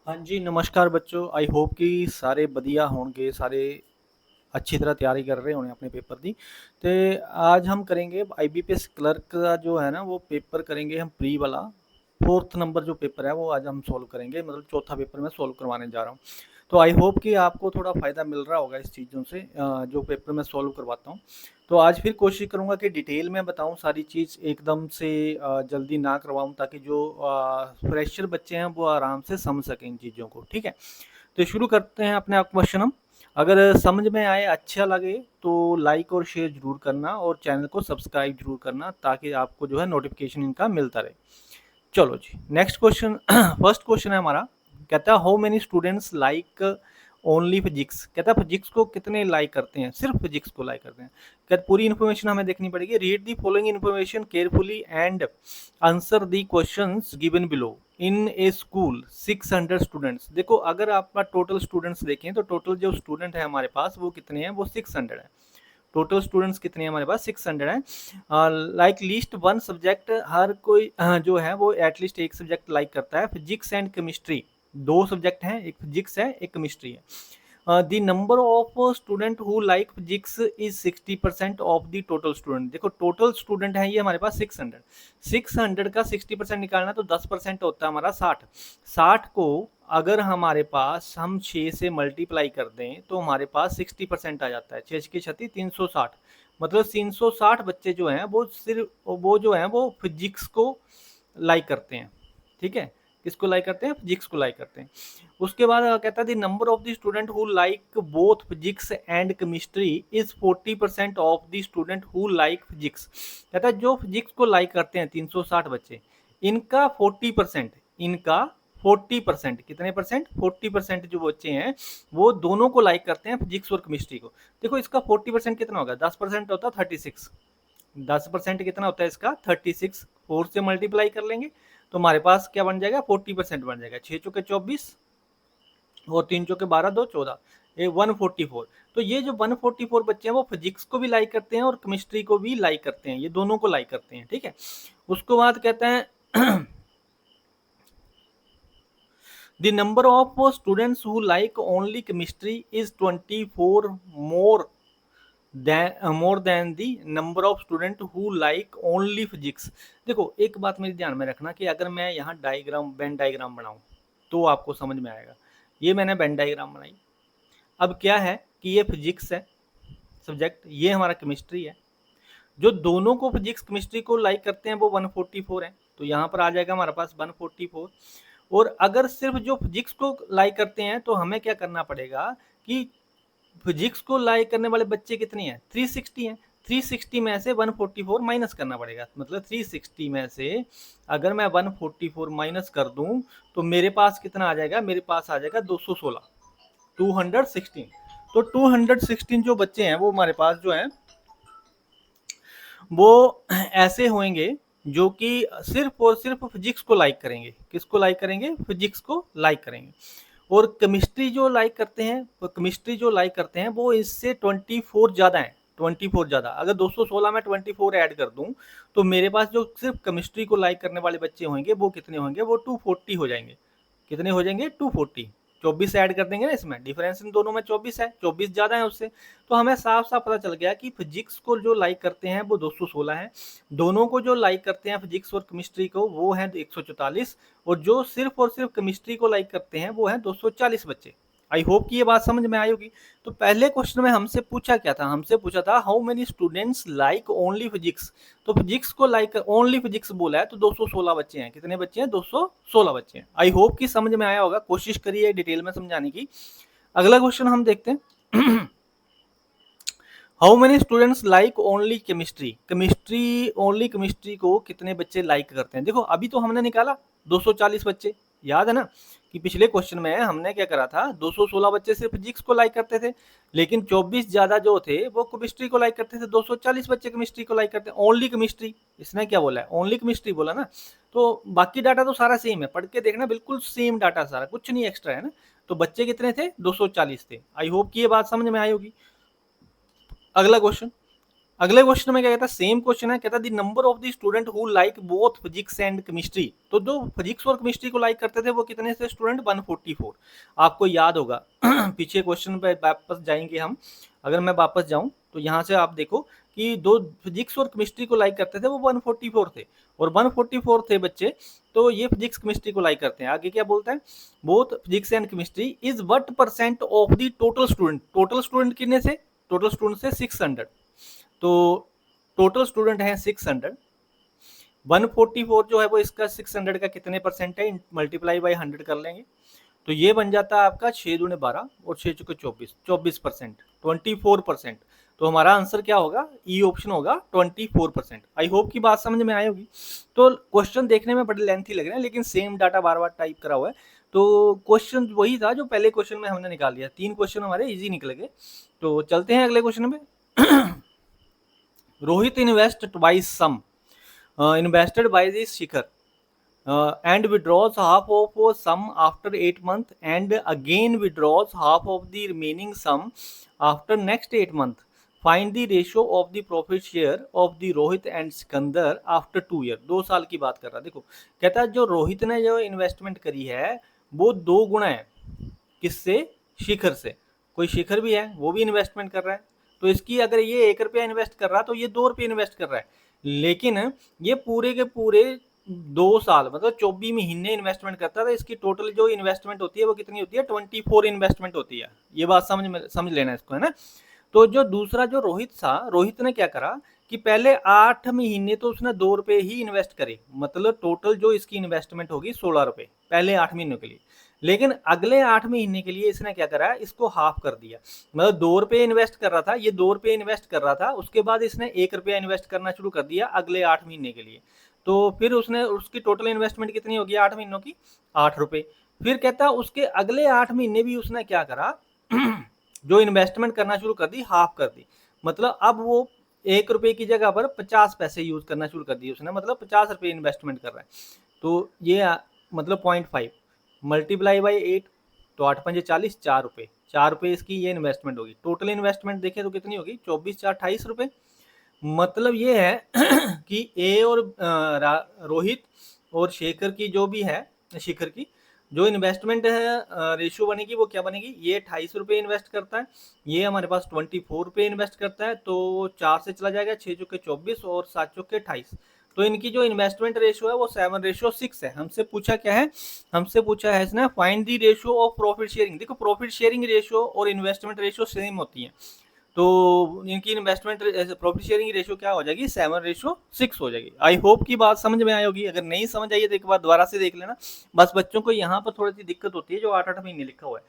हाँ जी, नमस्कार बच्चों। आई होप कि सारे बढ़िया होंगे, सारे अच्छी तरह तैयारी कर रहे होने अपने पेपर की। तो आज हम करेंगे आईबीपीएस क्लर्क का जो है ना वो पेपर करेंगे हम प्री वाला। फोर्थ नंबर जो पेपर है वो आज हम सॉल्व करेंगे, मतलब चौथा पेपर मैं सॉल्व करवाने जा रहा हूँ। तो आई होप कि आपको थोड़ा फ़ायदा मिल रहा होगा इस चीज़ों से, जो पेपर मैं सॉल्व करवाता हूँ। तो आज फिर कोशिश करूँगा कि डिटेल में बताऊँ सारी चीज़, एकदम से जल्दी ना करवाऊँ, ताकि जो फ्रेशर बच्चे हैं वो आराम से समझ सकें इन चीज़ों को। ठीक है, तो शुरू करते हैं अपने आप क्वेश्चन हम। अगर समझ में आए, अच्छा लगे, तो लाइक और शेयर जरूर करना और चैनल को सब्सक्राइब जरूर करना, ताकि आपको जो है नोटिफिकेशन इनका मिलता रहे। चलो जी, नेक्स्ट क्वेश्चन। फर्स्ट क्वेश्चन है हमारा, कहता है how many students like only physics. कहता है फिजिक्स को कितने लाइक करते हैं, सिर्फ फिजिक्स को लाइक करते हैं। कहते पूरी इन्फॉर्मेशन हमें देखनी पड़ेगी। Read the following information carefully and answer the questions given below. In A school 600 students. देखो, अगर आपका टोटल स्टूडेंट्स देखें तो टोटल जो स्टूडेंट है हमारे पास वो कितने हैं, वो 600 है। टोटल स्टूडेंट्स कितने हैं हमारे पास, 600 हैं। लाइक लीस्ट वन सब्जेक्ट, हर कोई जो है वो एटलीस्ट एक सब्जेक्ट लाइक करता है। फिजिक्स एंड केमिस्ट्री, दो सब्जेक्ट हैं, एक फिजिक्स है एक केमिस्ट्री है। The number of student who like physics is 60% of the total student. देखो, टोटल स्टूडेंट है ये हमारे पास 600। 600 का 60% निकालना तो 10% होता है हमारा 60। 60 को अगर हमारे पास हम 6 से मल्टीप्लाई कर दें तो हमारे पास 60% आ जाता है। 6 की 36, 360। मतलब 360 बच्चे जो हैं वो सिर्फ वो जो हैं वो फिजिक्स को लाइक करते हैं। ठीक है, किसको लाइक करते हैं, फिजिक्स को लाइक करते हैं। उसके बाद कहता है the number of the student who like both physics and chemistry is 40% of the student who like physics. कहता है जो फिजिक्स को लाइक करते हैं 360 बच्चे, इनका 40%, इनका 40%, कितने परसेंट, 40% जो बच्चे हैं वो दोनों को लाइक करते हैं, फिजिक्स और केमिस्ट्री को। देखो, इसका 40% कितना होगा, 10% होता है 36। 10% कितना होता है इसका, 36। 4 से मल्टीप्लाई कर लेंगे तो हमारे पास क्या बन जाएगा, 40% बन जाएगा। 6 चौके 24 और 3 चौके 12, 2 14, ये 144। तो ये जो 144 बच्चे हैं वो फिजिक्स को भी लाइक करते हैं और केमिस्ट्री को भी लाइक करते हैं, ये दोनों को लाइक करते हैं। ठीक है, उसके बाद कहते हैं the number of students who like only chemistry is 24 more than the number of student who like only physics। देखो, एक बात मेरे ध्यान में रखना कि अगर मैं यहाँ डायग्राम, वेन डायग्राम बनाऊं तो आपको समझ में आएगा। ये मैंने वेन डायग्राम बनाई। अब क्या है कि ये फिजिक्स है सब्जेक्ट, ये हमारा केमिस्ट्री है। जो दोनों को फिजिक्स केमिस्ट्री को लाइक करते हैं वो 144 है, तो यहाँ पर आ जाएगा हमारे पास 144। और अगर सिर्फ जो फिजिक्स को लाइक करते हैं तो हमें क्या करना पड़ेगा कि फिजिक्स को लाइक करने वाले बच्चे कितने हैं, 360 हैं। 360 में से 144 माइनस करना पड़ेगा। मतलब 360 में से अगर मैं 144 माइनस कर दूं तो मेरे पास कितना आ जाएगा, मेरे पास आ जाएगा 216, 216। तो 216 जो बच्चे हैं वो हमारे पास जो है वो ऐसे होंगे जो कि सिर्फ और सिर्फ फिजिक्स को लाइक करेंगे। किसको लाइक करेंगे, फिजिक्स को लाइक करेंगे। और केमिस्ट्री जो लाइक करते हैं, तो केमिस्ट्री जो लाइक करते हैं वो इससे 24 ज़्यादा है। 24 ज़्यादा, अगर 216 में 24 ऐड कर दूं तो मेरे पास जो सिर्फ केमिस्ट्री को लाइक करने वाले बच्चे होंगे वो कितने होंगे, वो 240 हो जाएंगे। कितने हो जाएंगे, 240। 24 ऐड कर देंगे ना, इसमें डिफरेंस इन दोनों में 24 है, 24 ज़्यादा है उससे। तो हमें साफ साफ पता चल गया कि फिजिक्स को जो लाइक करते हैं वो 216 है, दोनों को जो लाइक करते हैं फिजिक्स और केमिस्ट्री को वो है 144, और जो सिर्फ और सिर्फ केमिस्ट्री को लाइक करते हैं वो है 240 बच्चे। आई होप कि ये बात समझ में आई होगी। तो पहले क्वेश्चन में हमसे पूछा क्या था, हमसे पूछा था how many students like only physics. तो फिजिक्स को लाइक ओनली फिजिक्स बोला है तो 216 बच्चे हैं। कितने बच्चे हैं, 216 बच्चे हैं। आई होप कि समझ में आया होगा, कोशिश करिए डिटेल में समझाने की। अगला क्वेश्चन हम देखते हैं। How many students like only chemistry. Chemistry, only chemistry को कितने बच्चे लाइक करते हैं। देखो, अभी तो हमने निकाला 240 बच्चे, याद है ना कि पिछले क्वेश्चन में हमने क्या करा था, 216 बच्चे सिर्फ फिजिक्स को लाइक करते थे, लेकिन 24 ज्यादा जो थे वो केमिस्ट्री को लाइक करते थे। 240 बच्चे केमिस्ट्री को लाइक करते हैं, ओनली केमिस्ट्री। इसने क्या बोला है, ओनली केमिस्ट्री बोला ना। तो बाकी डाटा तो सारा सेम है, पढ़ के देखना, बिल्कुल सेम डाटा सारा, कुछ नहीं एक्स्ट्रा है ना। तो बच्चे कितने थे, 240 थे। आई होप कि ये बात समझ में आई होगी। अगला क्वेश्चन, अगले क्वेश्चन में क्या कहता है, सेम क्वेश्चन है, कहता है the number of the student who like both physics and chemistry. तो जो फिजिक्स और केमिस्ट्री को लाइक करते थे वो कितने थे स्टूडेंट, 144। आपको याद होगा पीछे क्वेश्चन पे वापस जाएंगे हम, अगर मैं वापस जाऊं तो यहाँ से आप देखो कि दो फिजिक्स और केमिस्ट्री को लाइक करते थे वो 144 थे, और 144 थे बच्चे, तो ये फिजिक्स केमिस्ट्री को लाइक करते हैं। आगे क्या बोलता है, both physics and chemistry is what percent of the total student. Total student कितने थे, टोटल स्टूडेंट से 600, तो टोटल स्टूडेंट है 600, 144 जो है वो इसका 600 का कितने परसेंट है, मल्टीप्लाई बाई 100 कर लेंगे, तो ये बन जाता है आपका 6 दूने 12 और 6 चुके 24, 24%, 24%। तो हमारा आंसर क्या होगा, ई ऑप्शन होगा 24%। आई होप की बात समझ में आई होगी। तो क्वेश्चन देखने में बड़े लेंथी लग रहे हैं, लेकिन सेम डाटा बार बार टाइप करा हुआ है, तो क्वेश्चन वही था जो पहले क्वेश्चन में हमने निकाल लिया। 3 क्वेश्चन हमारे इजी निकल गए। तो चलते हैं अगले क्वेश्चन में। Rohit invest twice sum invested by the Shikhar and withdraws half of sum after 8 months and again withdraws half of the remaining sum after next 8 months. Find the ratio of the profit share of the Rohit and Sikandar after 2 year। 2 साल की बात कर रहा है। देखो कहता है जो रोहित ने जो इन्वेस्टमेंट करी है वो 2 गुना है किससे, शिखर से। कोई शिखर भी है वो भी इन्वेस्टमेंट कर रहा है, तो इसकी अगर ये 1 रुपया इन्वेस्ट कर रहा है तो ये 2 रुपये इन्वेस्ट कर रहा है, लेकिन ये पूरे के पूरे 2 साल मतलब 24 महीने इन्वेस्टमेंट करता है, तो इसकी टोटल जो इन्वेस्टमेंट होती है वो कितनी होती है, 24 इन्वेस्टमेंट होती है। ये बात समझ लेना इसको, है ना। तो जो दूसरा जो रोहित था, रोहित ने क्या करा कि पहले 8 महीने तो उसने 2 रुपये ही इन्वेस्ट करे, मतलब टोटल जो इसकी इन्वेस्टमेंट होगी 16 रुपये पहले 8 महीनों के लिए। लेकिन अगले 8 महीने के लिए इसने क्या करा, इसको हाफ कर दिया, मतलब 2 रुपये इन्वेस्ट कर रहा था, ये 2 रुपये इन्वेस्ट कर रहा था, उसके बाद इसने 1 रुपया इन्वेस्ट करना शुरू कर दिया अगले 8 महीने के लिए। तो फिर उसने उसकी टोटल इन्वेस्टमेंट कितनी होगी 8 महीनों की, 8 रुपये। फिर कहता उसके अगले 8 महीने भी उसने क्या करा जो इन्वेस्टमेंट करना शुरू कर दी, हाफ कर दी, मतलब अब वो 1 रुपये की जगह पर 50 पैसे यूज करना शुरू कर दिए उसने, मतलब 50 रुपये इन्वेस्टमेंट कर रहा है। तो ये मतलब 0.5 मल्टीप्लाई बाई 8, तो 8 पंजे 40, 4 रुपये, 4 रुपये इसकी ये इन्वेस्टमेंट होगी। टोटल इन्वेस्टमेंट देखें तो कितनी होगी, 24 4 28 रुपये। मतलब ये है कि ए और रोहित और शेखर की जो भी है, शिखर की जो इन्वेस्टमेंट है रेशियो बनेगी वो क्या बनेगी, ये 28 रुपये इन्वेस्ट करता है, ये हमारे पास 24 रुपये इन्वेस्ट करता है, तो 4 से चला जाएगा, 6 चौके 24 और 7 चौके 28। तो इनकी जो इन्वेस्टमेंट रेशियो है वो 7:6 है। हमसे पूछा क्या है, हमसे पूछा है इसने find the ratio of profit sharing. देखो प्रॉफिट शेयरिंग रेशियो और इन्वेस्टमेंट रेशियो सेम होती है, तो इनकी इन्वेस्टमेंट प्रॉफिट शेयरिंग रेशियो क्या हो जाएगी, 7:6 हो जाएगी। आई होप की बात समझ में आई होगी। अगर नहीं समझ आई तो एक बार दोबारा से देख लेना। बस बच्चों को यहाँ पर थोड़ी सी दिक्कत होती है, जो 8-8 महीने लिखा हुआ है,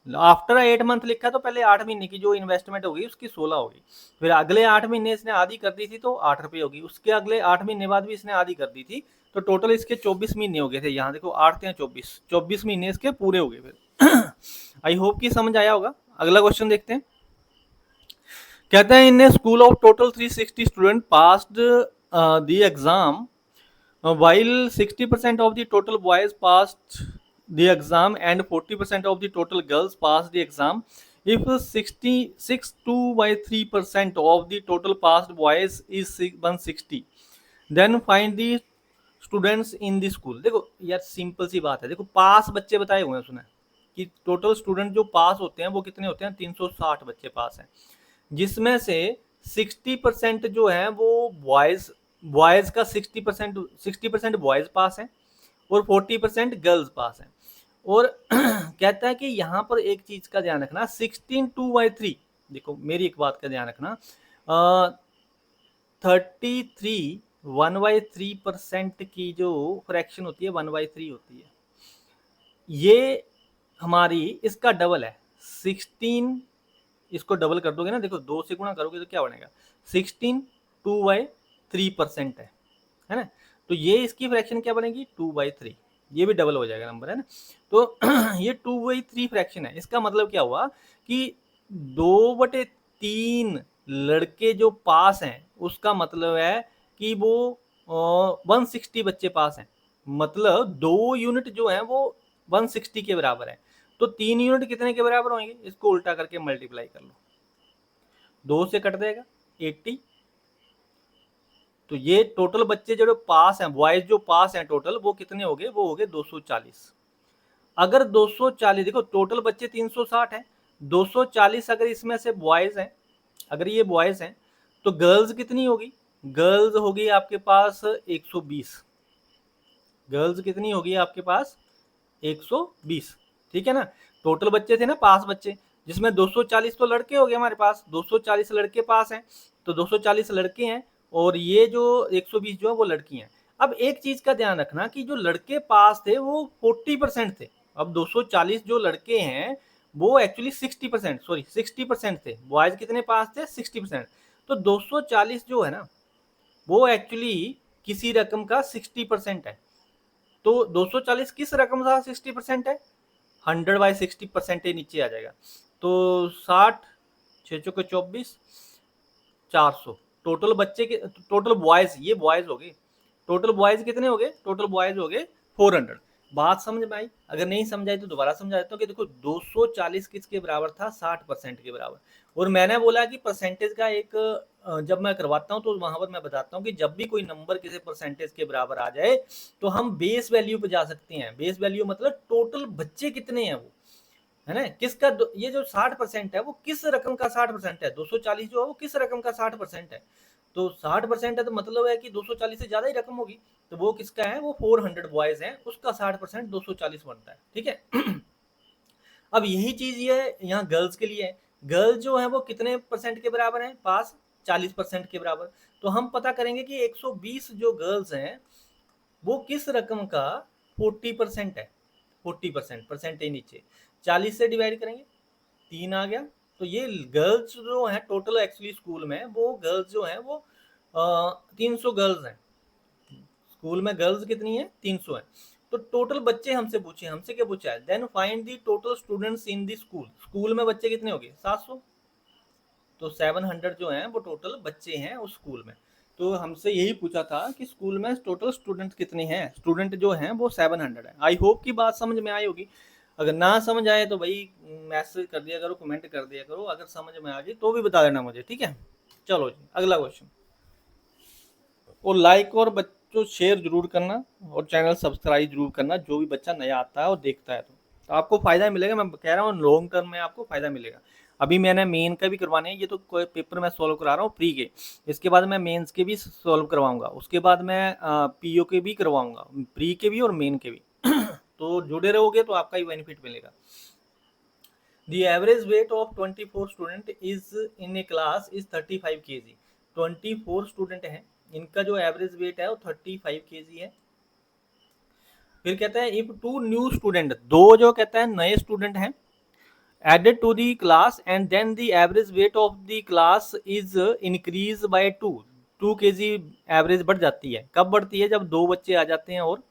आफ्टर 8 मंथ लिखा तो पहले 8 महीने की जो इन्वेस्टमेंट होगी उसकी 16 होगी, फिर अगले 8 महीने इसने आधी कर दी थी तो 8 रुपये होगी, उसके अगले 8 महीने बाद भी इसने आधी कर दी थी, तो टोटल इसके 24 महीने हो गए थे। यहाँ देखो 8 थे 24 महीने इसके पूरे हो गए फिर। आई होप की समझ आया होगा। अगला क्वेश्चन देखते हैं। कहते हैं in school of total 360 student passed the exam while 60% of the total boys passed the exam and 40% of the total girls passed the exam. If 62/3% of the total passed boys is 160, then find the students in the school. देखो यार simple सी बात है, देखो पास बच्चे बताए हुए हैं उसने कि टोटल स्टूडेंट जो पास होते हैं वो कितने होते हैं, 360 बच्चे पास हैं, जिसमें से 60% जो है वो बॉयज का 60% बॉयज पास है और 40% गर्ल्स पास है। और कहता है कि यहाँ पर एक चीज का ध्यान रखना, 16/3, देखो मेरी एक बात का ध्यान रखना, 33 1/3% की जो फ्रैक्शन होती है 1/3 होती है, ये हमारी इसका डबल है 16। इसको डबल कर दोगे ना, देखो 2 से गुणा करोगे तो क्या बनेगा, 16 2/3% है ना, तो ये इसकी फ्रैक्शन क्या बनेगी 2/3, ये भी डबल हो जाएगा नंबर, है ना। तो ये 2/3 फ्रैक्शन है। इसका मतलब क्या हुआ कि 2/3 लड़के जो पास हैं उसका मतलब है कि वो 160 बच्चे पास हैं, मतलब 2 यूनिट जो है वो 160 के बराबर है, तो 3 यूनिट कितने के बराबर होंगे, इसको उल्टा करके मल्टीप्लाई कर लो, 2 से कट देगा 80 तो ये टोटल बच्चे जो पास हैं, बॉयज जो पास हैं टोटल, वो कितने हो गए, वो हो गए 240। अगर 240, देखो टोटल बच्चे 360 हैं, 240 अगर इसमें से बॉयज हैं, अगर ये बॉयज हैं, तो गर्ल्स कितनी होगी, गर्ल्स होगी आपके पास 120। गर्ल्स कितनी होगी आपके पास 120, ठीक है ना। टोटल बच्चे थे ना पास बच्चे, जिसमें 240 तो लड़के हो गए हमारे पास, 240 लड़के पास हैं, तो 240 लड़के हैं, और ये जो 120 जो है वो लड़की हैं। अब एक चीज का ध्यान रखना कि जो लड़के पास थे वो 40% थे। अब 240 जो लड़के हैं वो एक्चुअली 60%, सॉरी 60% थे, बॉयज कितने पास थे 60%। तो 240 जो है ना वो एक्चुअली किसी रकम का 60% है। तो 240 किस रकम का 60% है, 100/60% नीचे आ जाएगा। तो 60, 6 चौके 24, 400 टोटल बच्चे के, टोटल बॉयज, ये बॉयज हो गए, टोटल बॉयज कितने हो गए, टोटल बॉयज हो गए 400। बात समझ में आई? अगर नहीं समझ आई तो दोबारा समझा देता हूँ कि देखो 240 किसके बराबर था, 60% के बराबर। और मैंने बोला कि परसेंटेज का एक जब मैं करवाता हूँ तो वहां पर मैं बताता हूँ कि जब भी कोई नंबर किसी परसेंटेज के बराबर आ जाए तो हम बेस वैल्यू पे जा सकते हैं। बेस वैल्यू मतलब टोटल बच्चे कितने हैं वो, है ना, किसका ये जो 60% है वो किस रकम का 60% है, 240 जो है वो किस रकम का 60% है। तो 60% है तो मतलब है कि 240 से ज्यादा ही रकम होगी, तो वो किसका है, वो 400 बॉयज हैं, उसका 60% 240 बनता है, ठीक है। अब यही चीज ये यहाँ गर्ल्स के लिए है। गर्ल्स जो है वो कितने परसेंट के बराबर है पास, 40% के बराबर। तो हम पता करेंगे कि 120 जो गर्ल्स हैं वो किस रकम का 40% है, 40% परसेंट ही नीचे 40 से डिवाइड करेंगे, 3 आ गया। तो ये गर्ल्स जो है टोटल एक्चुअली स्कूल में वो गर्ल्स जो है वो 300 गर्ल्स हैं, स्कूल में गर्ल्स कितनी है 300 है। तो टोटल बच्चे हमसे पूछे, हमसे क्या पूछा है, then find the total students in the school, school में बच्चे कितने हो गए 700। तो 700 जो हैं वो टोटल बच्चे हैं उस स्कूल में। तो हमसे यही पूछा था कि स्कूल में टोटल स्टूडेंट कितने हैं, स्टूडेंट जो हैं वो 700 है। आई होप की बात समझ में आई होगी। अगर ना समझ आए तो भाई मैसेज कर दिया करो, कमेंट कर दिया करो, अगर समझ में आ गई तो भी बता देना मुझे, ठीक है। चलो जी अगला क्वेश्चन। और लाइक और बच्चों शेयर जरूर करना, और चैनल सब्सक्राइब जरूर करना, जो भी बच्चा नया आता है और देखता है तो आपको फायदा मिलेगा, मैं कह रहा हूँ लॉन्ग टर्म में आपको फायदा मिलेगा। अभी मैंने मेन का भी करवाने हैं, ये तो कोई पेपर मैं सॉल्व करा रहा हूँ प्री के, इसके बाद मैं मेंस के भी सॉल्व करवाऊंगा, उसके बाद मैं पीओ के भी करवाऊंगा, प्री के भी और मेन के भी। तो जुड़े रहोगे तो आपका ही बेनिफिट मिलेगा। The average weight of 24 student is in a class is 35 kg। 24 student हैं, इनका जो एवरेज वेट है वो 35 kg है। फिर कहता है इफ टू न्यू स्टूडेंट, दो जो कहता है नए स्टूडेंट हैं, added to the class and then the average weight of the class is increased by 2 kg, average बढ़ जाती है, कब बढ़ती है, जब दो बच्चे आ जाते हैं और,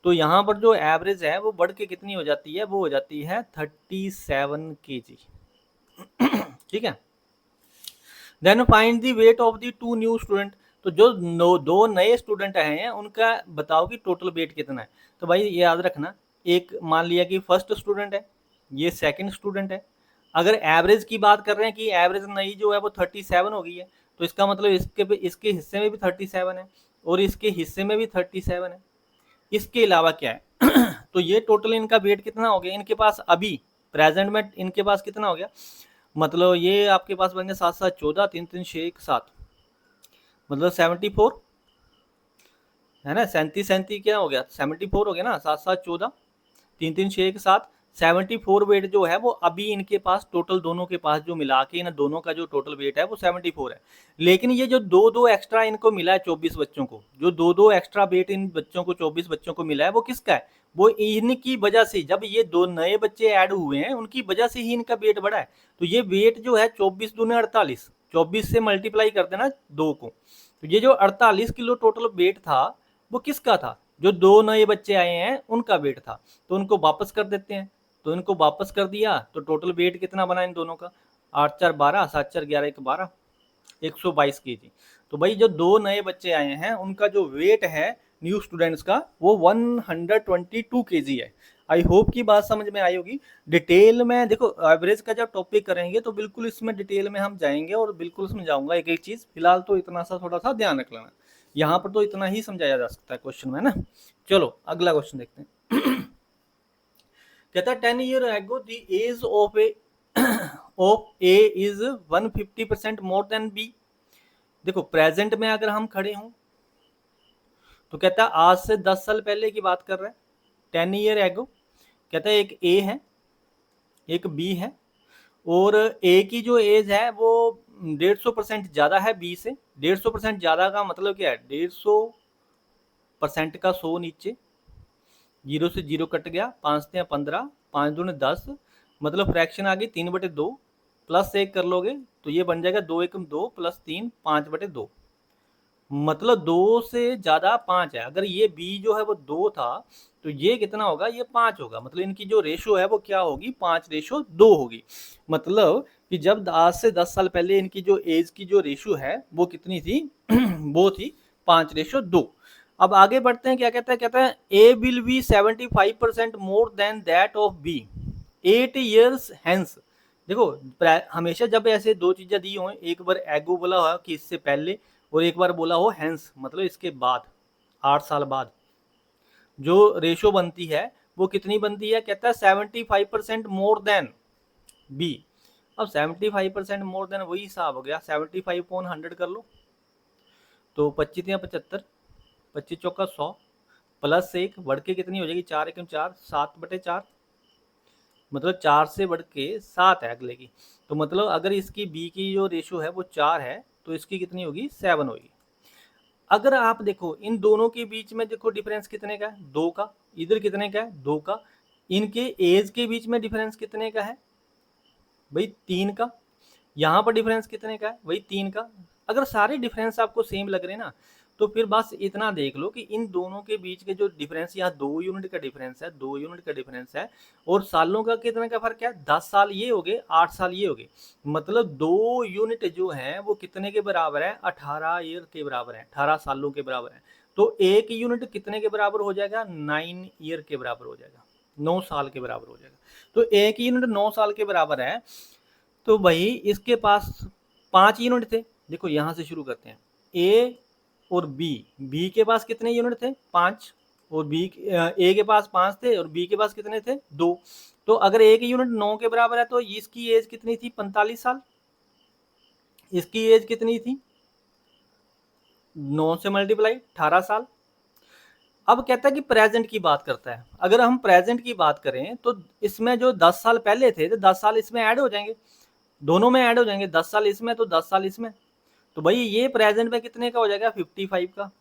तो यहाँ पर जो एवरेज है वो बढ़ के कितनी हो जाती है, वो हो जाती है 37 kg, ठीक है। Then find the weight of the two new student, तो जो दो नए स्टूडेंट आए हैं उनका बताओ कि टोटल वेट कितना है। तो भाई ये याद रखना, एक मान लिया कि फर्स्ट स्टूडेंट है, ये सेकंड स्टूडेंट है। अगर एवरेज की बात कर रहे हैं कि एवरेज नई जो है वो 37 हो गई है, तो इसका मतलब इसके हिस्से में भी 37 है और इसके हिस्से में भी 37 है। इसके अलावा क्या है तो ये टोटल इनका वेट कितना हो गया, इनके पास अभी प्रेजेंट में इनके पास कितना हो गया, मतलब ये आपके पास बन गया 7 7 14, 3 3 6 1 7, मतलब 74 है ना, 37 क्या हो गया 74 हो गया ना, 7 7 14, 3 3 6 1 7, 74 वेट जो है वो अभी इनके पास टोटल दोनों के पास जो मिला के इन दोनों का जो टोटल वेट है वो 74 है। लेकिन ये जो दो दो एक्स्ट्रा इनको मिला है 24 बच्चों को, जो दो दो एक्स्ट्रा वेट इन बच्चों को 24 बच्चों को मिला है वो किसका है, वो इनकी वजह से, जब ये दो नए बच्चे ऐड हुए हैं उनकी वजह से ही इनका वेट बढ़ा है। तो ये वेट जो है 24 दूने 48, 24 से मल्टीप्लाई कर देना दो को, तो ये जो 48 किलो टोटल वेट था वो किसका था, जो दो नए बच्चे आए हैं उनका वेट था। तो उनको वापस कर देते हैं, तो इनको वापस कर दिया तो टोटल वेट कितना बना इन दोनों का, 8 4 12, 7 4 11 1 12, 122 kg। तो भाई जो दो नए बच्चे आए हैं उनका जो वेट है न्यू स्टूडेंट्स का वो 122 kg है। आई होप की बात समझ में आई होगी। डिटेल में देखो एवरेज का जब टॉपिक करेंगे तो बिल्कुल इसमें डिटेल में हम जाएंगे और बिल्कुल समझाऊंगा एक एक चीज, फिलहाल तो इतना सा थोड़ा सा ध्यान रख लेना। यहाँ पर तो इतना ही समझाया जा सकता है क्वेश्चन में ना। चलो अगला क्वेश्चन देखते हैं। कहता है 10 year ago the age of A is 150% more than B. देखो प्रेजेंट में अगर हम खड़े हों तो कहता है आज से 10 साल पहले की बात कर रहा है, 10 ईयर एगो। कहता है एक ए है एक बी है, और ए की जो एज है वो 150% ज़्यादा है बी से। 150% ज़्यादा का मतलब क्या है, 150% का 100 नीचे, 0 से 0 कट गया, 5 से 15, 5 दूने 10, मतलब फ्रैक्शन आ गई 3/2, प्लस 1 कर लोगे तो ये बन जाएगा 2 एकम 2 प्लस 3 5/2, मतलब 2 से ज़्यादा 5 है। अगर ये बी जो है वो 2 था तो ये कितना होगा, ये 5 होगा, मतलब इनकी जो रेशो है वो क्या होगी, 5:2 होगी। मतलब कि जब आज से 10 साल पहले इनकी जो एज की जो रेशो है वो कितनी थी वो थी 5:2। अब आगे बढ़ते हैं, क्या कहता है A will be 75% more than that of B 8 years hence. देखो हमेशा जब ऐसे दो चीजें दी हो, एक बार एगो बोला हो कि इससे पहले, और एक बार बोला हो हेंस मतलब इसके बाद, 8 साल बाद जो रेशो बनती है वो कितनी बनती है, कहता है 75% मोर देन बी। अब 75% मोर देन वही हिसाब हो गया, 75/100 कर लो तो 25 या 75, 25 चौका 100, प्लस 1 बढ़ के कितनी हो जाएगी, 4 एकम 4, 7/4, मतलब 4 से बढ़ के 7 है अगले की। तो मतलब अगर इसकी बी की जो रेशो है वो 4 है तो इसकी कितनी होगी, 7 होगी। अगर आप देखो इन दोनों के बीच में देखो डिफरेंस कितने का है, 2 का, इधर कितने का है, 2 का। इनके एज के बीच में डिफरेंस कितने का है भाई, 3 का। यहाँ पर डिफरेंस कितने का है, वही 3 का। अगर सारे डिफरेंस आपको सेम लग रहे हैं ना, तो फिर बस इतना देख लो कि इन दोनों के बीच के जो डिफरेंस, यहाँ 2 यूनिट का डिफरेंस है, 2 यूनिट का डिफरेंस है, और सालों का कितने का फर्क है, 10 साल ये हो गए, 8 साल ये हो गए, मतलब 2 यूनिट जो है वो कितने के बराबर है, 18 ईयर के बराबर है, 18 सालों के बराबर है। तो एक यूनिट कितने के बराबर हो जाएगा, 9 ईयर के बराबर हो जाएगा, 9 साल के बराबर हो जाएगा। तो एक यूनिट 9 साल के बराबर है, तो भाई इसके पास 5 यूनिट थे। देखो यहां से शुरू करते हैं, ए और बी के पास कितने यूनिट थे, 5, और ए के पास 5 थे और बी के पास कितने थे, 2। तो अगर एक यूनिट 9 के बराबर है तो इसकी एज कितनी थी, 45 साल। इसकी एज कितनी थी, 9 से मल्टीप्लाई 18 साल। अब कहता है कि प्रेजेंट की बात करता है, अगर हम प्रेजेंट की बात करें तो इसमें जो 10 साल पहले थे तो 10 साल इसमें ऐड हो जाएंगे, दोनों में ऐड हो जाएंगे, 10 साल इसमें तो 10 साल इसमें। तो भाई ये प्रेजेंट में कितने का हो जाएगा, 55 का।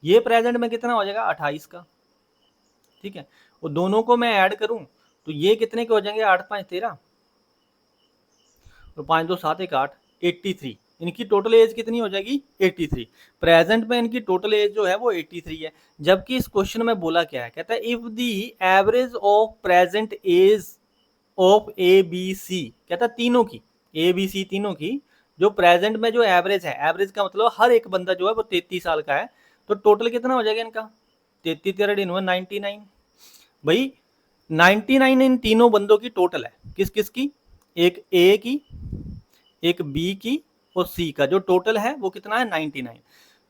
ये प्रेजेंट में कितना हो जाएगा, 28 का। ठीक है, और दोनों को मैं ऐड करूं तो ये कितने के हो जाएंगे, 8 5 13, और 5 2 7 1 8, 83। इनकी टोटल एज कितनी हो जाएगी, 83। प्रेजेंट में इनकी टोटल एज जो है वो 83 है। जबकि इस क्वेश्चन में बोला क्या है, कहता है if the average of present age of A B C, कहता है तीनों की, ए बी सी तीनों की जो प्रेजेंट में जो एवरेज है, एवरेज का मतलब हर एक बंदा जो है वो 33 साल का है, तो टोटल कितना हो जाएगा इनका, 33 13 99। भाई 99 इन तीनों बंदों की टोटल है, किस किस की, एक ए की, एक बी की, और सी का जो टोटल है वो कितना है, 99।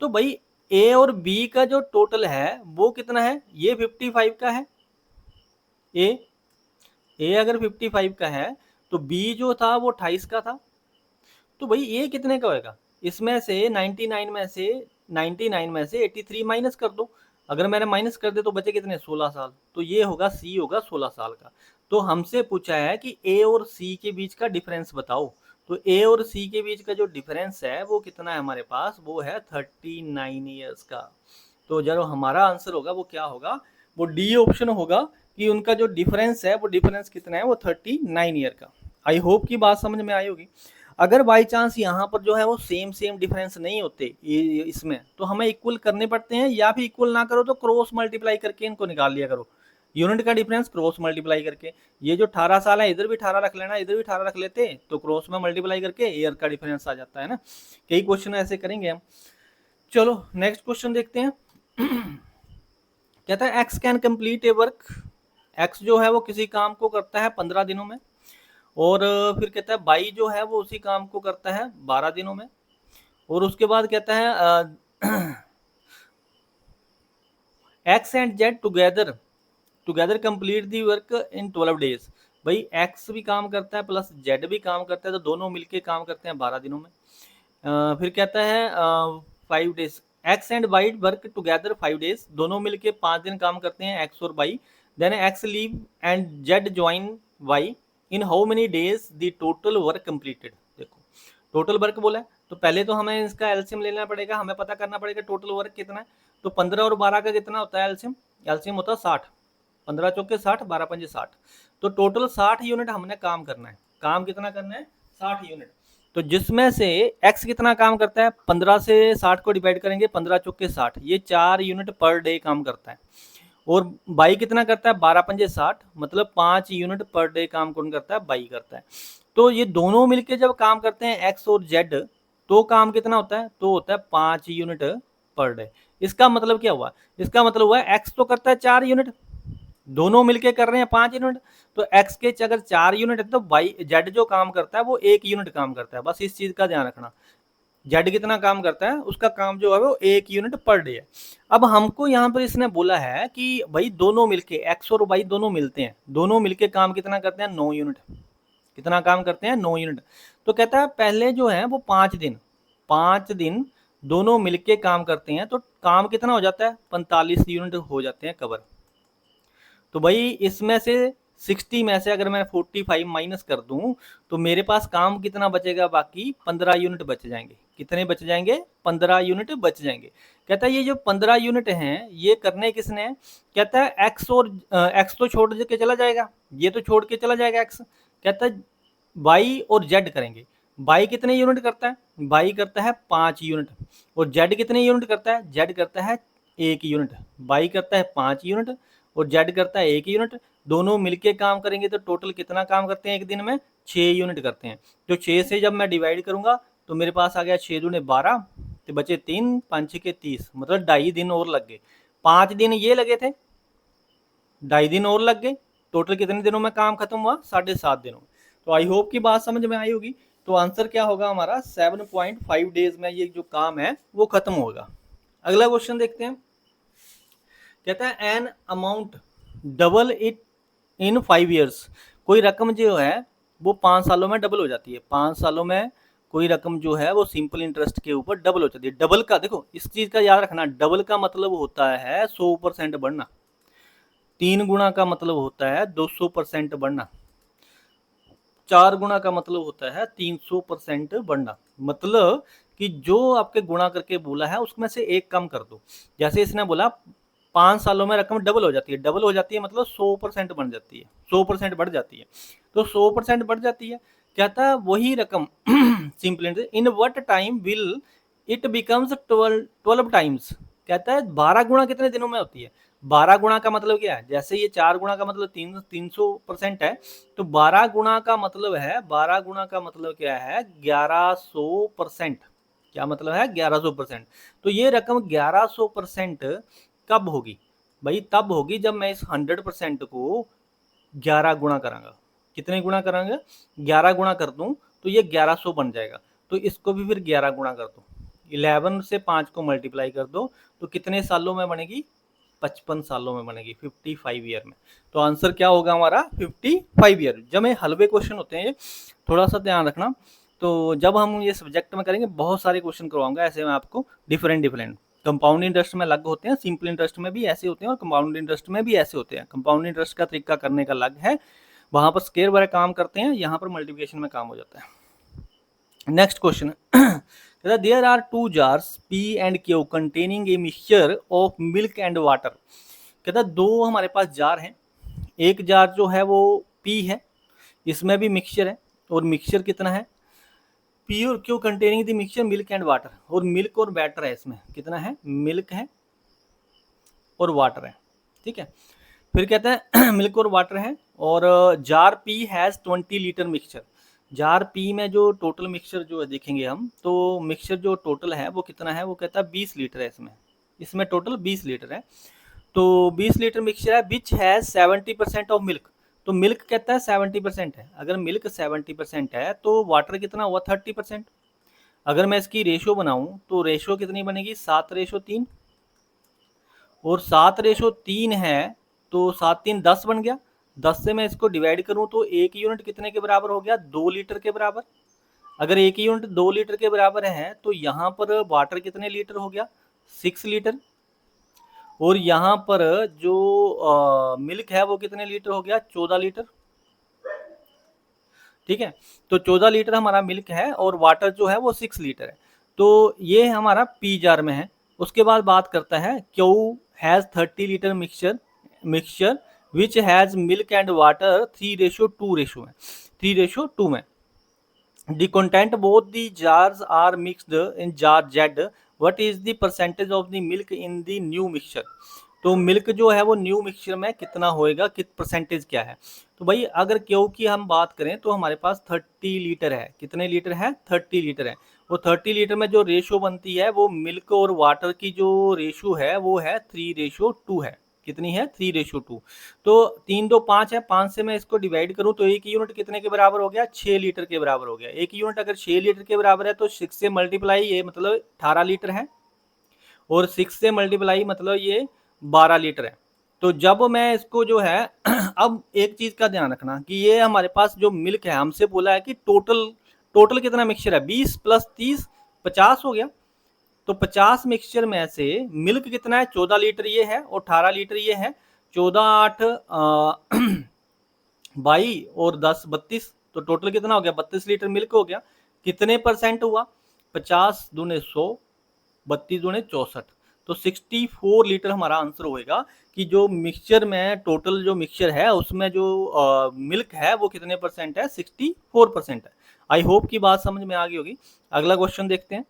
तो भाई ए और बी का जो टोटल है वो कितना है, ये 55 का है। ए अगर 55 का है तो बी जो था वो 28 का था। तो भाई ये कितने का होएगा, इसमें से 99 में से 83 माइनस कर दो। अगर मैंने माइनस कर दे तो बचे कितने, 16 साल। तो ये होगा सी होगा 16 साल का। तो हमसे पूछा है कि ए और सी के बीच का डिफरेंस बताओ। तो ए और सी के बीच का जो डिफरेंस है वो कितना है हमारे पास, वो है 39 ईयर्स का। तो जो हमारा आंसर होगा वो क्या होगा, वो डी ऑप्शन होगा कि उनका जो डिफरेंस है वो डिफरेंस कितना है, वो 39 ईयर का। आई होप की बात समझ में आई होगी। अगर बाई चांस यहाँ पर जो है वो सेम डिफरेंस नहीं होते ये इसमें, तो हमें इक्वल करने पड़ते हैं, या फिर इक्वल ना करो तो क्रॉस मल्टीप्लाई करके इनको निकाल लिया करो, यूनिट का डिफरेंस क्रॉस मल्टीप्लाई करके। ये जो 18 साल है इधर भी 18 रख लेना, इधर भी 18 रख लेते, तो क्रॉस में मल्टीप्लाई करके ईयर का डिफरेंस आ जाता है ना। कई क्वेश्चन ऐसे करेंगे हम। चलो नेक्स्ट क्वेश्चन देखते हैं। कहता है x can complete A work, x जो है वो किसी काम को करता है 15 दिनों में, और फिर कहता है बाई जो है वो उसी काम को करता है 12 दिनों में, और उसके बाद कहता है x and Z together complete the work in 12 days. भाई एक्स भी काम करता है प्लस जेड भी काम करता है, तो दोनों मिलके काम करते हैं 12 दिनों में। फिर कहता है 5 days, X and Y work together 5 days, दोनों मिलके 5 दिन काम करते हैं एक्स और Y. Then X leave and Z join Y, in how many days the total work completed. देखो टोटल वर्क बोला है, तो पहले तो हमें इसका एलसीएम लेना पड़ेगा, हमें पता करना पड़ेगा टोटल वर्क कितना है। तो 15 और 12 का कितना होता है एलसीएम? एलसीएम होता है 60, 15 चौके 60, 12 पंजे 60, तो टोटल 60 यूनिट हमने काम करना है। काम कितना करना है? 60 यूनिट। तो जिसमें से x कितना काम करता है, 15 से 60 को डिवाइड करेंगे, 15 चौके 60, ये 4 यूनिट पर डे काम करता है। और बाई कितना करता है? 12 पंजे 60, मतलब 5 यूनिट पर डे काम कौन करता है? बाई करता है। तो ये दोनों मिलके जब काम करते हैं x और z, तो काम कितना होता है? तो होता है 5 यूनिट पर डे। इसका मतलब क्या हुआ? इसका मतलब हुआ x तो करता है 4 यूनिट, दोनों मिलके कर रहे हैं 5 यूनिट, तो x के अगर 4 यूनिट है तो बाई जेड जो काम करता है वो 1 यूनिट काम करता है। बस इस चीज का ध्यान रखना, जेड कितना काम करता है, उसका काम जो है वो 1 यूनिट पर डे है। अब हमको यहाँ पर इसने बोला है कि भाई दोनों मिलके x और y दोनों मिलते हैं, दोनों मिलके काम कितना करते हैं? 9 यूनिट। कितना काम करते हैं? 9 यूनिट। तो कहता है पहले जो है वो 5 दिन दोनों मिलके काम करते हैं, तो काम कितना हो जाता है? 45 यूनिट हो जाते हैं कवर। तो भाई इसमें से 60 में से अगर मैं 45 माइनस कर दूं, तो मेरे पास काम कितना बचेगा? बाकी 15 यूनिट बच जाएंगे। कितने बच जाएंगे? 15 यूनिट बच जाएंगे। कहता है ये जो 15 यूनिट हैं ये करने किसने हैं? कहता है एक्स, और एक्स तो छोड़ के चला जाएगा, ये तो छोड़ के चला जाएगा एक्स। कहता है वाई और जेड करेंगे। वाई कितने यूनिट करता है? वाई करता है 5 यूनिट। और जेड कितने यूनिट करता है? जेड करता है 1 यूनिट। वाई करता है 5 यूनिट और जेड करता है 1 यूनिट। दोनों मिलके काम करेंगे तो टोटल कितना काम करते हैं एक दिन में? 6 यूनिट करते हैं। तो 6 से जब मैं डिवाइड करूंगा तो मेरे पास आ गया 6 दूने 12, तो बचे 3, 5 के 30, मतलब 2.5 दिन और लग गए। 5 दिन ये लगे थे, 2.5 दिन और लग गए। टोटल कितने दिनों में काम खत्म हुआ? 7.5 दिनों। तो आई होप की बात समझ में आई होगी। तो आंसर क्या होगा हमारा? 7.5 डेज में ये जो काम है वो खत्म होगा। अगला क्वेश्चन देखते हैं। कहता है an amount double it in 5 years. कोई रकम जो है वो 5 सालों में डबल हो जाती है। 5 सालों में कोई रकम जो है वो सिंपल इंटरेस्ट के ऊपर डबल हो जाती है। डबल का देखो इस चीज का याद रखना, डबल का मतलब होता है 100% बढ़ना, 3 गुना का मतलब होता है 200% बढ़ना, 4 गुना का मतलब होता है 300% बढ़ना। मतलब कि जो आपके गुणा करके बोला है उसमें से एक कम कर दो। जैसे इसने बोला 5 सालों में रकम डबल हो जाती है, डबल हो जाती है मतलब 100% बढ़ जाती है, 100% बढ़ जाती है। तो 100% बढ़ जाती है। कहता है वही रकम simple in what time will it becomes 12 times. कहता है 12 गुणा कितने दिनों में होती है? 12 गुणा का मतलब क्या है? जैसे ये 4 गुणा का मतलब 300% है, तो 12 गुणा का मतलब है, 12 गुणा का मतलब क्या है? 1100%। क्या मतलब है? 1100%। तो ये रकम 1100% कब होगी? भाई तब होगी जब मैं इस 100% को 11 गुणा करांगा। कितने गुणा करांगे? 11 गुणा कर दूं तो ये 1100 बन जाएगा। तो इसको भी फिर 11 गुणा कर दो, 11 से 5 को मल्टीप्लाई कर दो, तो कितने सालों में बनेगी? 55 सालों में बनेगी, 55 ईयर में। तो आंसर क्या होगा हमारा? 55 ईयर। जब ये हलवे क्वेश्चन होते हैं, थोड़ा सा ध्यान रखना। तो जब हम ये सब्जेक्ट में करेंगे बहुत सारे क्वेश्चन करवाऊंगा ऐसे मैं आपको, डिफरेंट कंपाउंड इंटरेस्ट में अलग होते हैं, सिंपल इंटरेस्ट में भी ऐसे होते हैं और कंपाउंड इंटरेस्ट में भी ऐसे होते हैं। कंपाउंड इंटरेस्ट का तरीका करने का अलग है, वहां पर स्केयर वगैरह काम करते हैं, यहाँ पर मल्टीप्लिकेशन में काम हो जाता है। Next question there are 2 jars P and Q containing a mixture of milk and water। कहता 2 हमारे पास जार हैं, एक जार जो है वो P है, इसमें भी मिक्सचर है, और मिक्सचर कितना है? P और Q containing the mixture milk and water, और मिल्क और बैटर है, इसमें कितना है? मिल्क है और वाटर है। ठीक है, फिर कहता है मिल्क और वाटर है, और jar P has 20 litre mixture. Jar P में जो टोटल मिक्सचर जो है देखेंगे हम, तो मिक्सचर जो टोटल है वो कितना है? वो कहता है 20 लीटर है, इसमें टोटल 20 लीटर है। तो 20 लीटर मिक्सचर है विच हैज 70% ऑफ मिल्क। तो मिल्क कहता है 70% है, अगर मिल्क 70% है तो वाटर कितना हुआ? 30%। अगर मैं इसकी रेशो बनाऊं तो रेशो कितनी बनेगी, 7:3, और 7:3 है तो 7×3 = 10 बन गया। 10 से मैं इसको डिवाइड करूं तो 1 यूनिट कितने के बराबर हो गया, 2 लीटर के बराबर। अगर 1 यूनिट 2 लीटर के बराबर है तो यहाँ पर वाटर कितने लीटर हो गया, 6 लीटर। और यहाँ पर जो मिल्क है वो कितने लीटर हो गया, 14 लीटर। ठीक है, तो 14 लीटर हमारा मिल्क है और वाटर जो है वो 6 लीटर है। तो ये हमारा पी जार में है। उसके बाद बात करता है Q has 30 litre mixture which has milk and water 3:2 ratio में, 3:2 में। The content both the jars are mixed in jar Z. What is the percentage of the milk in the new mixture? तो milk जो है वो new mixture में कितना होएगा, कित परसेंटेज क्या है। तो भाई अगर क्यू की हम बात करें तो हमारे पास 30 लीटर है। कितने लीटर है, 30 लीटर है। वो 30 लीटर में जो रेशो बनती है वो मिल्क और वाटर की जो रेशो है वो है 3:2 है। कितनी है, 3:2। तो 3 2 5 है, 5 से मैं इसको डिवाइड करूं तो 1 यूनिट कितने के बराबर हो गया, 6 लीटर के बराबर हो गया। 1 यूनिट अगर 6 लीटर के बराबर है तो 6 से मल्टीप्लाई, ये मतलब 18 लीटर है, और 6 से मल्टीप्लाई मतलब ये 12 लीटर है। तो जब मैं इसको जो है अब एक चीज का ध्यान रखना कि ये हमारे पास जो मिल्क है, हमसे बोला है कि टोटल कितना मिक्सचर है, 20 + 30 50 हो गया। तो 50 मिक्सचर में से मिल्क कितना है, 14 लीटर ये है और 18 लीटर ये है। 14 8 22 और 10 32, तो टोटल कितना हो गया, 32 लीटर मिल्क हो गया। कितने परसेंट हुआ, 50 दूने 100, 32 दूने 64, तो 64 लीटर हमारा आंसर होएगा कि जो मिक्सचर में टोटल जो मिक्सचर है उसमें जो मिल्क है वो कितने परसेंट है, 64% है। आई होप की बात समझ में आ गई होगी। अगला क्वेश्चन देखते हैं।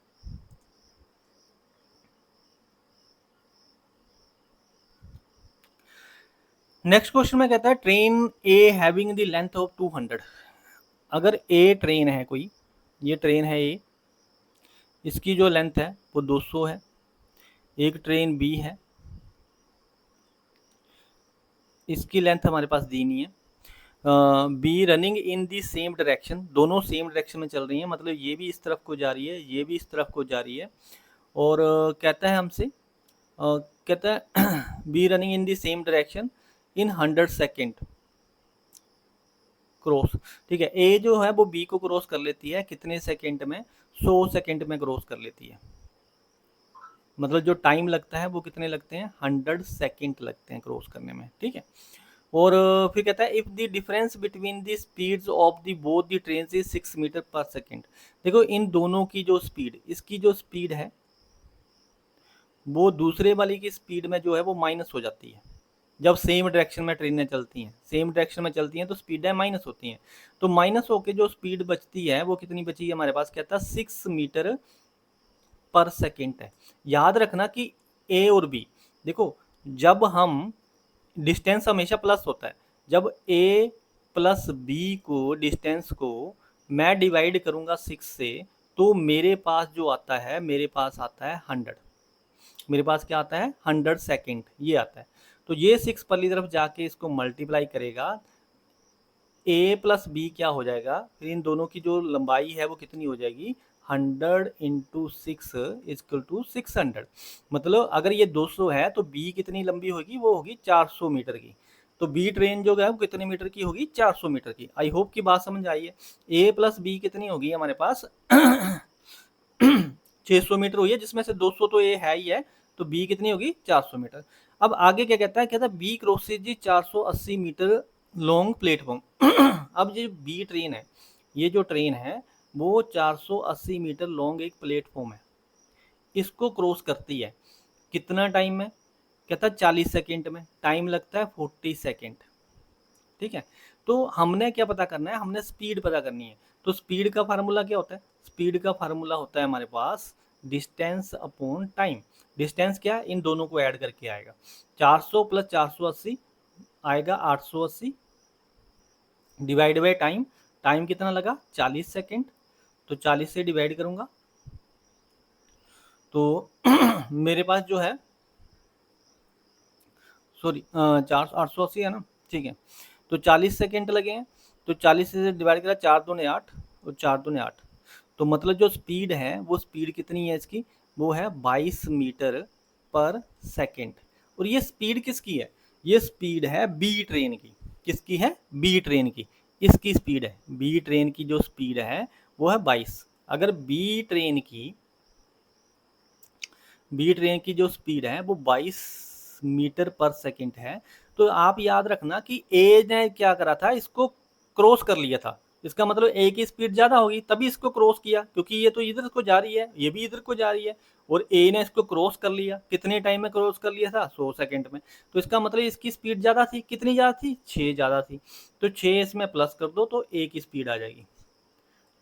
नेक्स्ट क्वेश्चन में कहता है train A having the length of 200। अगर ए ट्रेन है कोई, ये ट्रेन है ए, इसकी जो लेंथ है वो 200 है। एक ट्रेन बी है, इसकी लेंथ हमारे पास दी नहीं है। B running in the same direction, दोनों सेम डायरेक्शन में चल रही हैं, मतलब ये भी इस तरफ को जा रही है, ये भी इस तरफ को जा रही है। और कहता है हमसे, कहता है B running in the same direction in 100 second cross. ठीक है, ए जो है वो बी को क्रॉस कर लेती है कितने सेकेंड में, 100 सेकेंड में क्रॉस कर लेती है। मतलब जो टाइम लगता है वो कितने लगते हैं, 100 सेकेंड लगते हैं क्रॉस करने में। ठीक है, और फिर कहता है if the difference between the speeds of the both the train is 6 metre per second. देखो इन दोनों की जो स्पीड, इसकी जो स्पीड है वो दूसरे वाली की स्पीड में जो है वो माइनस हो जाती है। जब सेम डायरेक्शन में ट्रेनें चलती हैं, सेम डायरेक्शन में चलती हैं तो स्पीडें माइनस होती हैं। तो माइनस होके जो स्पीड बचती है वो कितनी बची है हमारे पास, कहता है 6 मीटर पर सेकेंड है। याद रखना कि ए और बी, देखो जब हम डिस्टेंस हमेशा प्लस होता है, जब ए प्लस बी को डिस्टेंस को मैं डिवाइड करूंगा 6 से तो मेरे पास जो आता है, मेरे पास आता है 100। मेरे पास क्या आता है, 100 सेकेंड ये आता है। तो ये 6 पहली तरफ जाके इसको मल्टीप्लाई करेगा, ए प्लस बी क्या हो जाएगा, फिर इन दोनों की जो लंबाई है वो कितनी हो जाएगी, 100 × 6 = 600। मतलब अगर ये 200 है तो बी कितनी लंबी होगी, वो होगी 400 मीटर की। तो बी ट्रेन जो है वो कितने मीटर की होगी, 400 मीटर की। आई होप की बात समझ आई है। ए प्लस बी कितनी होगी हमारे पास 600 मीटर हुई है, जिसमें से 200 तो ए है ही है, तो बी कितनी होगी, 400 मीटर। अब आगे क्या कहता है, कहता है बी क्रॉसेज जी 480 मीटर लॉन्ग प्लेटफॉर्म। अब जो बी ट्रेन है, ये जो ट्रेन है वो 480 मीटर लॉन्ग एक प्लेटफॉर्म है, इसको क्रॉस करती है कितना टाइम में, कहता है 40 सेकेंड में। टाइम लगता है 40 सेकेंड। ठीक है, तो हमने क्या पता करना है, हमने स्पीड पता करनी है। तो स्पीड का फार्मूला क्या होता है, स्पीड का फार्मूला होता है हमारे पास डिस्टेंस अपॉन टाइम। डिस्टेंस क्या है, इन दोनों को ऐड करके आएगा, 400 + 480 आएगा 880 डिवाइड बाई टाइम। टाइम कितना लगा, 40 सेकेंड, तो 40 से डिवाइड करूंगा तो मेरे पास जो है, सॉरी 880 है ना, ठीक है, तो 40 सेकेंड लगे हैं। तो 40 से डिवाइड करा, 4 दूने 8 और 4 दूने 8, तो मतलब जो स्पीड है वो स्पीड कितनी है इसकी, वो है 22 मीटर पर सेकेंड। और ये स्पीड किसकी है, ये स्पीड है बी ट्रेन की। किसकी है, बी ट्रेन की, इसकी स्पीड है। बी ट्रेन की जो स्पीड है वो है 22। अगर बी ट्रेन की जो स्पीड है वो 22 मीटर पर सेकेंड है, तो आप याद रखना कि ए ने क्या करा था, इसको क्रॉस कर लिया था। इसका मतलब ए की स्पीड ज़्यादा होगी तभी इसको क्रॉस किया, क्योंकि ये तो इधर को जा रही है, ये भी इधर को जा रही है, और ए ने इसको क्रॉस कर लिया। कितने टाइम में क्रॉस कर लिया था, 100 सेकेंड में। तो इसका मतलब इसकी स्पीड ज़्यादा थी। कितनी ज़्यादा थी, 6 ज़्यादा थी। तो 6 इसमें प्लस कर दो तो ए की स्पीड आ जाएगी।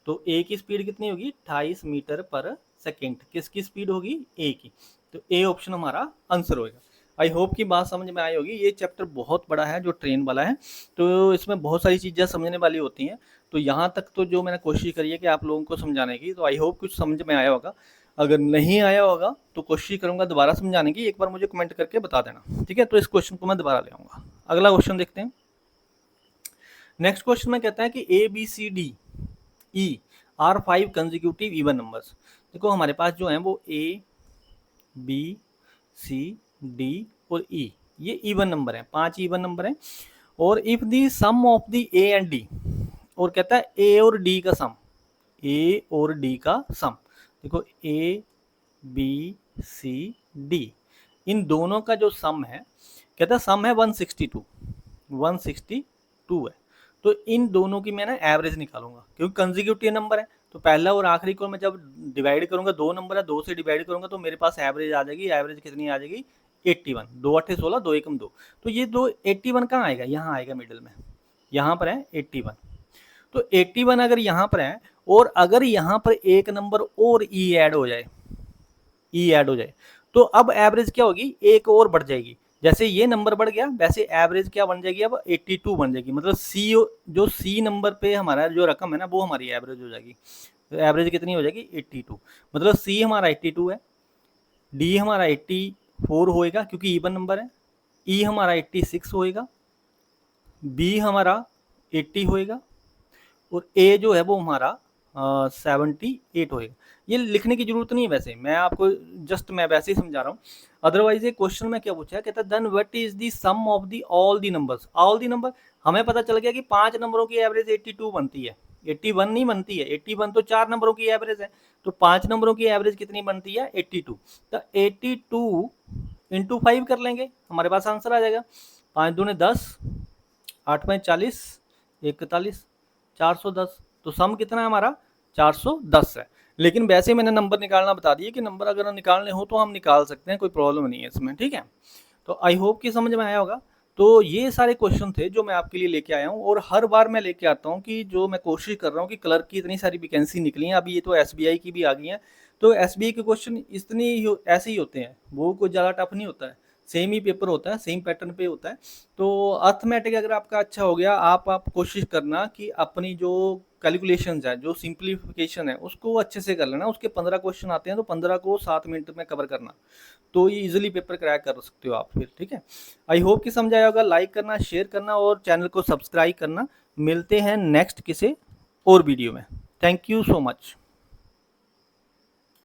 तो ए की स्पीड कितनी होगी, 28 मीटर पर सेकेंड। किसकी स्पीड होगी, ए की। तो ए ऑप्शन हमारा आंसर होगा। आई होप की बात समझ में आई होगी। ये चैप्टर बहुत बड़ा है जो ट्रेन वाला है, तो इसमें बहुत सारी चीज़ें समझने वाली होती हैं। तो यहाँ तक तो जो मैंने कोशिश करी है कि आप लोगों को समझाने की, तो आई होप कुछ समझ में आया होगा। अगर नहीं आया होगा तो कोशिश करूंगा दोबारा समझाने की, एक बार मुझे कमेंट करके बता देना, ठीक है। तो इस क्वेश्चन को मैं दोबारा ले आऊँगा। अगला क्वेश्चन देखते हैं। नेक्स्ट क्वेश्चन में कहता है कि A B C D E are 5 consecutive even numbers. देखो हमारे पास जो है वो ए बी सी डी और ई, ये इवन नंबर है, 5 इवन नंबर है। और if the sum of the A and D, और कहता है ए और डी का सम, ए और डी का सम। देखो ए बी सी डी, इन दोनों का जो सम है, कहता है सम है 162 है। तो इन दोनों की मैं ना एवरेज निकालूंगा, क्योंकि कंजिक्यूटिव नंबर है। तो पहला और आखिरी को मैं जब डिवाइड करूंगा, 2 नंबर है, 2 से डिवाइड करूंगा तो मेरे पास एवरेज आ जाएगी। एवरेज कितनी आ जाएगी, 81। 2 8 16, 2 1 2। तो ये 81 कहाँ आएगा, यहाँ आएगा मिडिल में, यहाँ पर है 81। तो 81 अगर यहाँ पर है, और अगर यहाँ पर एक नंबर और ई ऐड हो जाए, तो अब एवरेज क्या होगी, एक और बढ़ जाएगी। जैसे ये नंबर बढ़ गया वैसे एवरेज क्या बन जाएगी, अब 82 बन जाएगी। मतलब जो सी नंबर पे हमारा जो रकम है ना, वो हमारी एवरेज हो जाएगी। तो एवरेज कितनी हो जाएगी, 82। मतलब सी हमारा 82 है, डी हमारा 84 होएगा क्योंकि इवन नंबर है, ई हमारा 86 होएगा, बी हमारा 80 होएगा, और ए जो है वो हमारा 78 होएगा। ये लिखने की जरूरत नहीं है, वैसे मैं आपको जस्ट मैं वैसे ही समझा रहा हूँ। अदरवाइज ये क्वेश्चन में क्या पूछा है, कहता है then what is the sum of the all the numbers. All the number, हमें पता चल गया कि 5 नंबरों की एवरेज 82 बनती है, 81 नहीं बनती है। 81 तो 4 नंबरों की एवरेज है, तो 5 नंबरों की एवरेज कितनी बनती है, 82। तो 82 इंटू 5 कर लेंगे, हमारे पास आंसर आ जाएगा। 5 दूने 10, 8 5 40, 41, 410। तो सम कितना है हमारा, 410 है। लेकिन वैसे मैंने नंबर निकालना बता दिया कि नंबर अगर निकालने हो तो हम निकाल सकते हैं, कोई प्रॉब्लम नहीं है इसमें, ठीक है। तो आई होप कि समझ में आया होगा। तो ये सारे क्वेश्चन थे जो मैं आपके लिए लेके आया हूँ, और हर बार मैं लेके आता हूँ कि जो मैं कोशिश कर रहा हूँ कि क्लर्क की इतनी सारी वैकेंसी निकली हैं, अभी ये तो एसबीआई की भी आ गई हैं। तो एसबीआई के क्वेश्चन ऐसे ही होते हैं, वो कुछ ज़्यादा टफ नहीं होता है, सेम ही पेपर होता है, सेम पैटर्न पे होता है। तो अर्थमेटिक अगर आपका अच्छा हो गया, आप कोशिश करना कि अपनी जो कैलकुलेशंस है, जो सिंप्लीफिकेशन है, उसको अच्छे से कर लेना। उसके 15 क्वेश्चन आते हैं, तो 15 को 7 मिनट में कवर करना, तो ये इजीली पेपर क्रैक कर सकते हो आप फिर, ठीक है। आई होप कि समझ आया होगा। लाइक करना, शेयर करना और चैनल को सब्सक्राइब करना। मिलते हैं नेक्स्ट किसी और वीडियो में। Thank you so much.